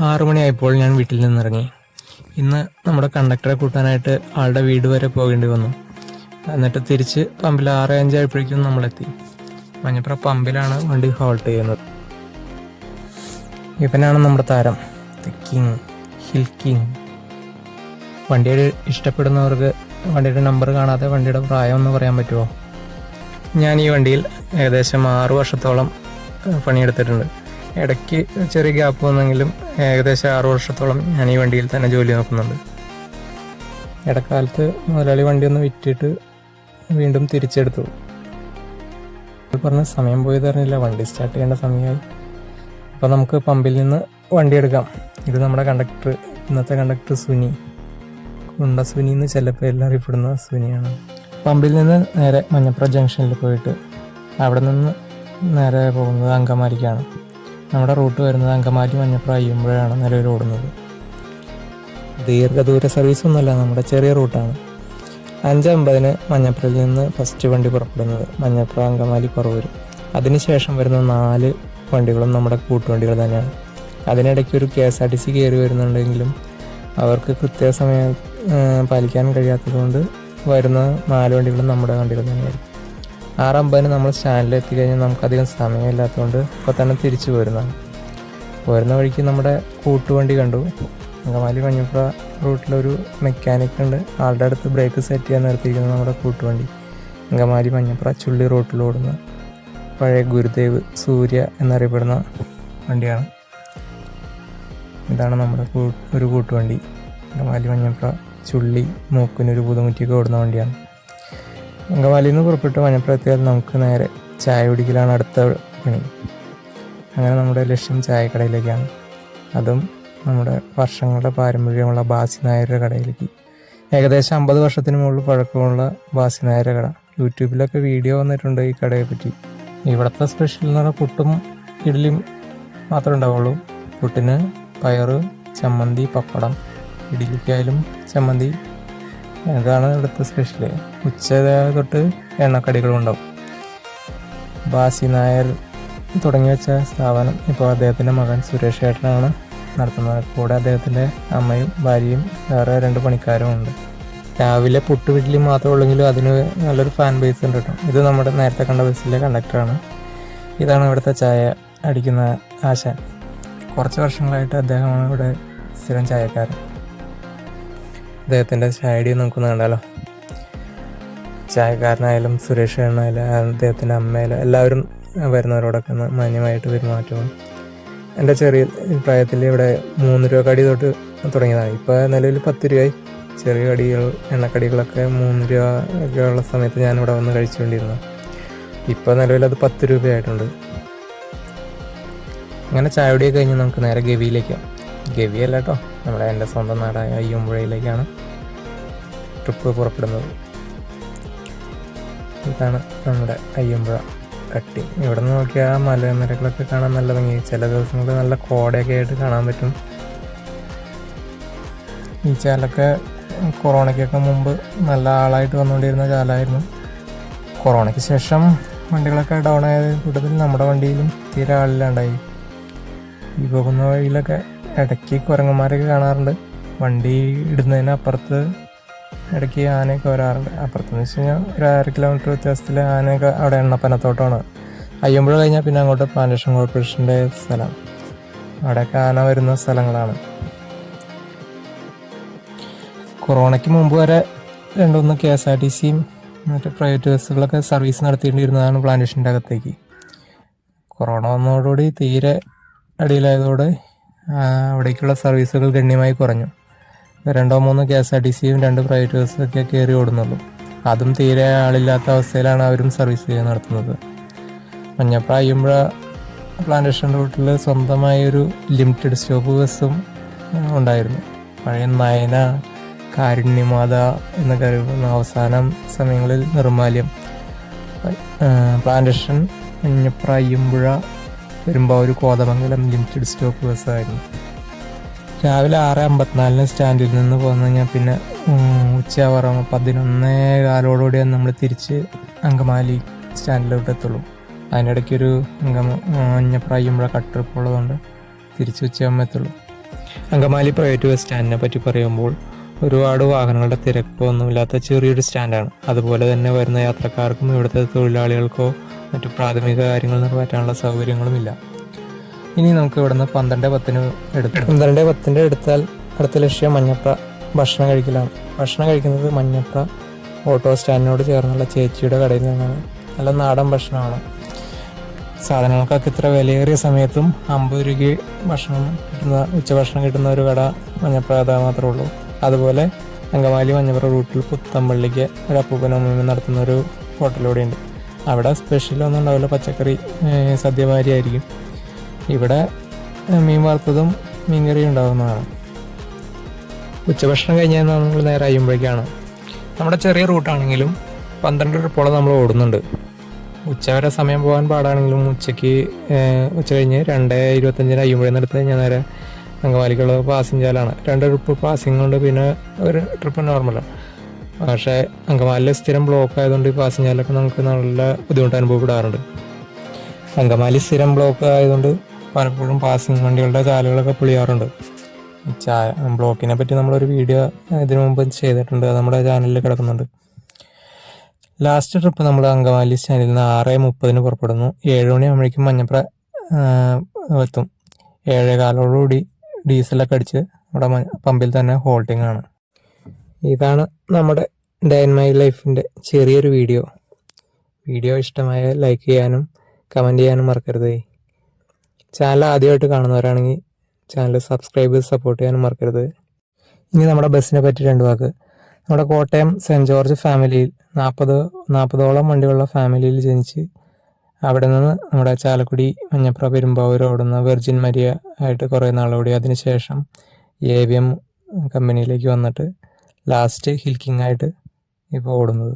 6 മണിയായപ്പോൾ ഞാൻ വീട്ടിൽ നിന്നിറങ്ങി. ഇന്ന് നമ്മുടെ കണ്ടക്ടറെ കൂട്ടാനായിട്ട് ആളുടെ വീട് വരെ പോകേണ്ടി വന്നു. എന്നിട്ട് തിരിച്ച് പമ്പിൽ 6:05 ആയപ്പോഴേക്കും നമ്മളെത്തി. മഞ്ഞപ്ര പമ്പിലാണ് വണ്ടി ഹോൾട്ട് ചെയ്യുന്നത്. ഇവനാണ് നമ്മുടെ താരം, ദ കിങ്, ഹിൽ കിങ്. വണ്ടിയുടെ ഇഷ്ടപ്പെടുന്നവർക്ക് വണ്ടിയുടെ നമ്പർ കാണാതെ വണ്ടിയുടെ പ്രായം ഒന്ന് പറയാൻ പറ്റുമോ? ഞാൻ ഈ വണ്ടിയിൽ ഏകദേശം 6 വർഷത്തോളം പണിയെടുത്തിട്ടുണ്ട്. ഇടയ്ക്ക് ചെറിയ ഗ്യാപ്പ് വന്നെങ്കിലും ഏകദേശം 6 വർഷത്തോളം ഞാൻ ഈ വണ്ടിയിൽ തന്നെ ജോലി നോക്കുന്നുണ്ട്. ഇടക്കാലത്ത് മുതലാളി വണ്ടി ഒന്ന് വിറ്റിട്ട് വീണ്ടും തിരിച്ചെടുത്തു. പറഞ്ഞ സമയം പോയത് അറിഞ്ഞില്ല, വണ്ടി സ്റ്റാർട്ട് ചെയ്യേണ്ട സമയമായി. അപ്പോൾ നമുക്ക് പമ്പിൽ നിന്ന് വണ്ടി എടുക്കാം. ഇത് നമ്മുടെ കണ്ടക്ടർ, ഇന്നത്തെ കണ്ടക്ടർ സുനി, കുണ്ട സുനി എന്ന് ചിലപ്പോൾ എല്ലാം അറിയപ്പെടുന്ന സുനിയാണ്. പമ്പിൽ നിന്ന് നേരെ മഞ്ഞപ്ര ജംഗ്ഷനിൽ പോയിട്ട് അവിടെ നിന്ന് നേരെ പോകുന്നത് അങ്കമാലിക്കാണ്. നമ്മുടെ റൂട്ട് വരുന്നത് അങ്കമാലി മഞ്ഞപ്ര അയ്യുമ്പോഴാണ് നിലവിൽ ഓടുന്നത്. ദീർഘദൂര സർവീസൊന്നുമല്ല, നമ്മുടെ ചെറിയ റൂട്ടാണ്. 5:50 മഞ്ഞപ്രയിൽ നിന്ന് ഫസ്റ്റ് വണ്ടി പുറപ്പെടുന്നത്. മഞ്ഞപ്ര, അങ്കമാലി, പറവൂർ. അതിനുശേഷം വരുന്ന 4 വണ്ടികളും നമ്മുടെ കൂട്ടുവണ്ടികൾ തന്നെയാണ്. അതിനിടയ്ക്ക് ഒരു KSRTC കയറി വരുന്നുണ്ടെങ്കിലും അവർക്ക് കൃത്യസമയം പാലിക്കാൻ കഴിയാത്തതുകൊണ്ട് വരുന്ന 4 വണ്ടികളും നമ്മുടെ വണ്ടികൾ തന്നെയായിരിക്കും. 6:50 നമ്മൾ സ്റ്റാൻഡിൽ എത്തിക്കഴിഞ്ഞാൽ നമുക്കധികം സമയമില്ലാത്തതുകൊണ്ട് ഇപ്പോൾ തന്നെ തിരിച്ചു പോരുന്ന വഴിക്ക് നമ്മുടെ കൂട്ടുവണ്ടി കണ്ടു. അങ്കമാലി മഞ്ഞപ്ര റൂട്ടിലൊരു മെക്കാനിക് ഉണ്ട്. ആളുടെ അടുത്ത് ബ്രേക്ക് സെറ്റ് ചെയ്യാൻ നിർത്തിയിരിക്കുന്നത് നമ്മുടെ കൂട്ടുവണ്ടി. അങ്കമാലി മഞ്ഞപ്ര ചുള്ളി റൂട്ടിലോടുന്ന പഴയ ഗുരുദേവ്, സൂര്യ എന്നറിയപ്പെടുന്ന വണ്ടിയാണ്. ഇതാണ് നമ്മുടെ ഒരു കൂട്ടുവണ്ടി. അങ്കമാലി മഞ്ഞപ്ര ചുള്ളി മൂക്കിനൊരു പുതുമുറ്റിയൊക്കെ ഓടുന്ന വണ്ടിയാണ്. അങ്കമാലിയിൽ നിന്ന് പുറപ്പെട്ട് മഞ്ഞപ്ര എത്തിയാൽ നമുക്ക് നേരെ ചായ കുടിക്കലാണ് അടുത്ത പണി. അങ്ങനെ നമ്മുടെ ലക്ഷ്യം ചായക്കടയിലേക്കാണ്. അതും നമ്മുടെ വർഷങ്ങളുടെ പാരമ്പര്യമുള്ള ബാസി നായരുടെ കടയിലേക്ക്. ഏകദേശം 50 വർഷത്തിന് മുകളിൽ പഴക്കമുള്ള ബാസി നായരുടെ കട. യൂട്യൂബിലൊക്കെ വീഡിയോ വന്നിട്ടുണ്ട് ഈ കടയെ പറ്റി. ഇവിടുത്തെ സ്പെഷ്യൽ എന്ന് പറഞ്ഞാൽ പുട്ടും ഇഡ്ഡലിയും മാത്രമേ ഉണ്ടാവുള്ളൂ. പുട്ടിന് പയറ്, ചമ്മന്തി, പപ്പടം. ഇഡ്ഡലിക്കായാലും ചമ്മന്തി. ഇതാണ് ഇവിടുത്തെ സ്പെഷ്യൽ. ഉച്ച തൊട്ട് എണ്ണക്കടികളും ഉണ്ടാവും. ബാസി നായർ തുടങ്ങി വെച്ച സ്ഥാപനം ഇപ്പോൾ അദ്ദേഹത്തിൻ്റെ മകൻ സുരേഷ് ഏട്ടനാണ് നടത്തുന്നത്. കൂടെ അദ്ദേഹത്തിൻ്റെ അമ്മയും ഭാര്യയും വേറെ 2 പണിക്കാരും ഉണ്ട്. രാവിലെ പുട്ട് വീട്ടിൽ മാത്രമേ ഉള്ളെങ്കിലും അതിന് നല്ലൊരു ഫാൻ ബേസ് ഉണ്ട് കേട്ടോ. ഇത് നമ്മുടെ നേരത്തെ കണ്ട ബസ്സിലെ കണ്ടക്ടറാണ്. ഇതാണ് ഇവിടുത്തെ ചായ അടിക്കുന്ന ആശാൻ. കുറച്ച് വർഷങ്ങളായിട്ട് അദ്ദേഹമാണ് ഇവിടെ സ്ഥിരം ചായക്കാരൻ. അദ്ദേഹത്തിൻ്റെ ചായടി നമുക്കൊന്ന് കണ്ടാലോ. ചായക്കാരനായാലും സുരേഷ് ഏട്ടനായാലും അദ്ദേഹത്തിൻ്റെ അമ്മയായാലും എല്ലാവരും വരുന്നവരോടൊക്കെ മാന്യമായിട്ട് പെരുമാറ്റവും. എൻ്റെ ചെറിയ പ്രായത്തിൽ ഇവിടെ 3 രൂപ കടി തൊട്ട് തുടങ്ങിയതാണ്. ഇപ്പോൾ നിലവിൽ 10 രൂപയായി. ചെറിയ കടികൾ, എണ്ണക്കടികളൊക്കെ 3 രൂപ ഒക്കെ ഉള്ള സമയത്ത് ഞാനിവിടെ വന്ന് കഴിച്ചുകൊണ്ടിരുന്നു. ഇപ്പോൾ നിലവിൽ അത് 10 രൂപയായിട്ടുണ്ട്. അങ്ങനെ ചായയുടെയൊക്കെ കഴിഞ്ഞ് നമുക്ക് നേരെ ഗവിയിലേക്കാണ്. ഗവിയല്ല കേട്ടോ, എൻ്റെ സ്വന്തം നാടായ അയ്യമ്പുഴയിലേക്കാണ് ട്രിപ്പ് പുറപ്പെടുന്നത്. ഇതാണ് നമ്മുടെ അയ്യമ്പുഴ കട്ടി. ഇവിടെ നിന്ന് നോക്കിയാൽ മലനിരകളൊക്കെ കാണാൻ നല്ല ഭംഗി. ചില ദിവസങ്ങളിൽ നല്ല കോടയൊക്കെ ആയിട്ട് കാണാൻ പറ്റും. ഈ ചാലൊക്കെ കൊറോണയ്ക്കൊക്കെ മുമ്പ് നല്ല ആളായിട്ട് വന്നുകൊണ്ടിരുന്ന ചാലായിരുന്നു. കൊറോണയ്ക്ക് ശേഷം വണ്ടികളൊക്കെ ഡൗൺ ആയ കൂട്ടത്തിൽ നമ്മുടെ വണ്ടിയിലും തീരെ ആളില്ലാണ്ടായി. ഈ പോകുന്ന വഴിയിലൊക്കെ ഇടയ്ക്ക് കുരങ്ങന്മാരൊക്കെ കാണാറുണ്ട്. വണ്ടി ഇടുന്നതിന് അപ്പുറത്ത് ഇടയ്ക്ക് ആനയൊക്കെ വരാറുണ്ട്. അപ്പുറത്തെന്ന് വെച്ച് കഴിഞ്ഞാൽ ഒരു 1/2 കിലോമീറ്റർ വ്യത്യാസത്തിൽ ആനയൊക്കെ അവിടെ എണ്ണപ്പനത്തോട്ടമാണ്. അയ്യമ്പുഴ കഴിഞ്ഞാൽ പിന്നെ അങ്ങോട്ട് പ്ലാന്റേഷൻ കോർപ്പറേഷൻ്റെ സ്ഥലം. അവിടെയൊക്കെ ആന വരുന്ന സ്ഥലങ്ങളാണ്. കൊറോണയ്ക്ക് മുമ്പ് വരെ 2-3 KSRTCയും മറ്റേ പ്രൈവറ്റ് ബസ്സുകളൊക്കെ സർവീസ് നടത്തിയിട്ടുണ്ടിരുന്നതാണ് പ്ലാന്റേഷൻ്റെ അകത്തേക്ക്. കൊറോണ വന്നതോടുകൂടി തീരെ അടിയിലായതോടെ അവിടേക്കുള്ള സർവീസുകൾ ഗണ്യമായി കുറഞ്ഞു. 2-3 KSRTCയും 2 പ്രൈവറ്റ് ബസ്സൊക്കെ കയറി ഓടുന്നുള്ളൂ. അതും തീരെ ആളില്ലാത്ത അവസ്ഥയിലാണ് അവരും സർവീസ് ചെയ്യാൻ നടത്തുന്നത്. മഞ്ഞപ്ര അയ്യമ്പുഴ പ്ലാന്റേഷൻ റൂട്ടിൽ സ്വന്തമായൊരു ലിമിറ്റഡ് സ്റ്റോപ്പ് ബസ്സും ഉണ്ടായിരുന്നു. പഴയ നയന, കാരുണ്യമാത എന്നൊക്കെ അറിയപ്പെടുന്ന അവസാനം സമയങ്ങളിൽ നിർമ്മാല്യം. പ്ലാന്റേഷൻ മഞ്ഞപ്ര അയ്യമ്പുഴ വരുമ്പോൾ ഒരു കോതമംഗലം ലിമിറ്റഡ് സ്റ്റോപ്പ് ബസ്സായിരുന്നു. രാവിലെ 6:54 സ്റ്റാൻഡിൽ നിന്ന് പോന്നു കഴിഞ്ഞാൽ പിന്നെ ഉച്ചയാവാറാകുമ്പോൾ 11:15 നമ്മൾ തിരിച്ച് അങ്കമാലി സ്റ്റാൻഡിലോട്ട് എത്തുള്ളൂ. അതിനിടയ്ക്കൊരു മഞ്ഞപ്ര അയ്യമ്പുഴ കട്ട് ട്രിപ്പ് ഉള്ളതുകൊണ്ട് തിരിച്ച് ഉച്ചയാകുമ്പോൾ എത്തുള്ളൂ. അങ്കമാലി പ്രൈവറ്റ് ബസ് സ്റ്റാൻഡിനെ പറ്റി പറയുമ്പോൾ ഒരുപാട് വാഹനങ്ങളുടെ തിരക്കൊന്നുമില്ലാത്ത ചെറിയൊരു സ്റ്റാൻഡാണ്. അതുപോലെ തന്നെ വരുന്ന യാത്രക്കാർക്കും ഇവിടുത്തെ തൊഴിലാളികൾക്കോ മറ്റു പ്രാഥമിക കാര്യങ്ങൾ നിറവേറ്റാനുള്ള സൗകര്യങ്ങളുമില്ല. ഇനി നമുക്ക് ഇവിടുന്ന് 12:10 എടുക്കാം. 12:10 എടുത്താൽ അടുത്ത ലക്ഷ്യം മഞ്ഞപ്ര ഭക്ഷണം കഴിക്കലാണ്. ഭക്ഷണം കഴിക്കുന്നത് മഞ്ഞപ്ര ഓട്ടോ സ്റ്റാൻഡിനോട് ചേർന്നുള്ള ചേച്ചിയുടെ കടയിൽ നിന്നാണ്. നല്ല നാടൻ ഭക്ഷണമാണ്. സാധനങ്ങൾക്കൊക്കെ ഇത്ര വിലയേറിയ സമയത്തും 50 രൂപയ്ക്ക് ഉച്ചഭക്ഷണം കിട്ടുന്ന ഒരു കട മഞ്ഞപ്ര അതാ മാത്രമേ ഉള്ളൂ. അതുപോലെ അങ്കമാലി മഞ്ഞപ്ര റൂട്ടിൽ പുത്തമ്പള്ളിക്ക് ഒരു അപ്പൂപ്പനമ്മ നടത്തുന്ന ഒരു ഹോട്ടലിലൂടെ ഉണ്ട്. അവിടെ സ്പെഷ്യലൊന്നും ഉണ്ടാവില്ല, പച്ചക്കറി സദ്യമാതിരി ആയിരിക്കും. ഇവിടെ മീൻ വറുത്തതും മീൻകറിയും ഉണ്ടാകുന്നതാണ്. ഉച്ചഭക്ഷണം കഴിഞ്ഞാൽ നമ്മൾ നേരെ അയ്യുമ്പോഴേക്കാണ്. നമ്മുടെ ചെറിയ റൂട്ടാണെങ്കിലും 12 ട്രിപ്പോളം നമ്മൾ ഓടുന്നുണ്ട്. ഉച്ചവരെ സമയം പോകാൻ പാടാണെങ്കിലും ഉച്ച കഴിഞ്ഞ് 2:25 അയ്യുമ്പോഴേന്ന് എടുത്ത് കഴിഞ്ഞാൽ നേരെ അങ്കമാലിക്കുള്ള പാസിഞ്ചാലാണ്. 2 ട്രിപ്പ് പാസിംഗ് ഉണ്ട്, പിന്നെ ഒരു ട്രിപ്പ് നോർമലാണ്. പക്ഷേ അങ്കമാലിയിൽ സ്ഥിരം ബ്ലോക്ക് ആയതുകൊണ്ട് ഈ പാസിഞ്ചാലൊക്കെ നമുക്ക് നല്ല ബുദ്ധിമുട്ട് അനുഭവപ്പെടാറുണ്ട്. അങ്കമാലി സ്ഥിരം ബ്ലോക്ക് ആയതുകൊണ്ട് പലപ്പോഴും പാസിംഗ് വണ്ടികളുടെ ചാലുകളൊക്കെ പൊളിയാറുണ്ട്. ബ്ലോക്കിനെ പറ്റി നമ്മളൊരു വീഡിയോ ഇതിനു മുമ്പ് ചെയ്തിട്ടുണ്ട്, അത് നമ്മുടെ ചാനലിൽ കിടക്കുന്നുണ്ട്. ലാസ്റ്റ് ട്രിപ്പ് നമ്മൾ അങ്കമാലി സ്റ്റാൻഡിൽ നിന്ന് 6:30 പുറപ്പെടുന്നു. 7 മണിയാകുമ്പോഴേക്കും മഞ്ഞപ്ര എത്തും. 7:15 ഡീസലൊക്കെ അടിച്ച് നമ്മുടെ പമ്പിൽ തന്നെ ഹോൾട്ടിംഗ് ആണ്. ഇതാണ് നമ്മുടെ ഡേ ഇൻ മൈ ലൈഫിൻ്റെ ചെറിയൊരു വീഡിയോ ഇഷ്ടമായ ലൈക്ക് ചെയ്യാനും കമൻറ്റ് ചെയ്യാനും മറക്കരുത്. ചാനൽ ആദ്യമായിട്ട് കാണുന്നവരാണെങ്കിൽ ചാനൽ സബ്സ്ക്രൈബ് ചെയ്ത് സപ്പോർട്ട് ചെയ്യാനും മറക്കരുത്. ഇനി നമ്മുടെ ബസ്സിനെ പറ്റി 2 വാക്ക്. നമ്മുടെ കോട്ടയം സെൻറ്റ് ജോർജ് ഫാമിലിയിൽ 40ഓളം വണ്ടികളുള്ള ഫാമിലിയിൽ ജനിച്ച് അവിടെ നിന്ന് നമ്മുടെ ചാലക്കുടി മഞ്ഞപ്ര പെരുമ്പാവൂർ ഓടുന്ന വെർജിൻ മരിയ ആയിട്ട് കുറേ നാളോടി, അതിനുശേഷം AVM കമ്പനിയിലേക്ക് വന്നിട്ട് ലാസ്റ്റ് ഹിൽക്കിംഗ് ആയിട്ട് ഇപ്പോൾ ഓടുന്നത്.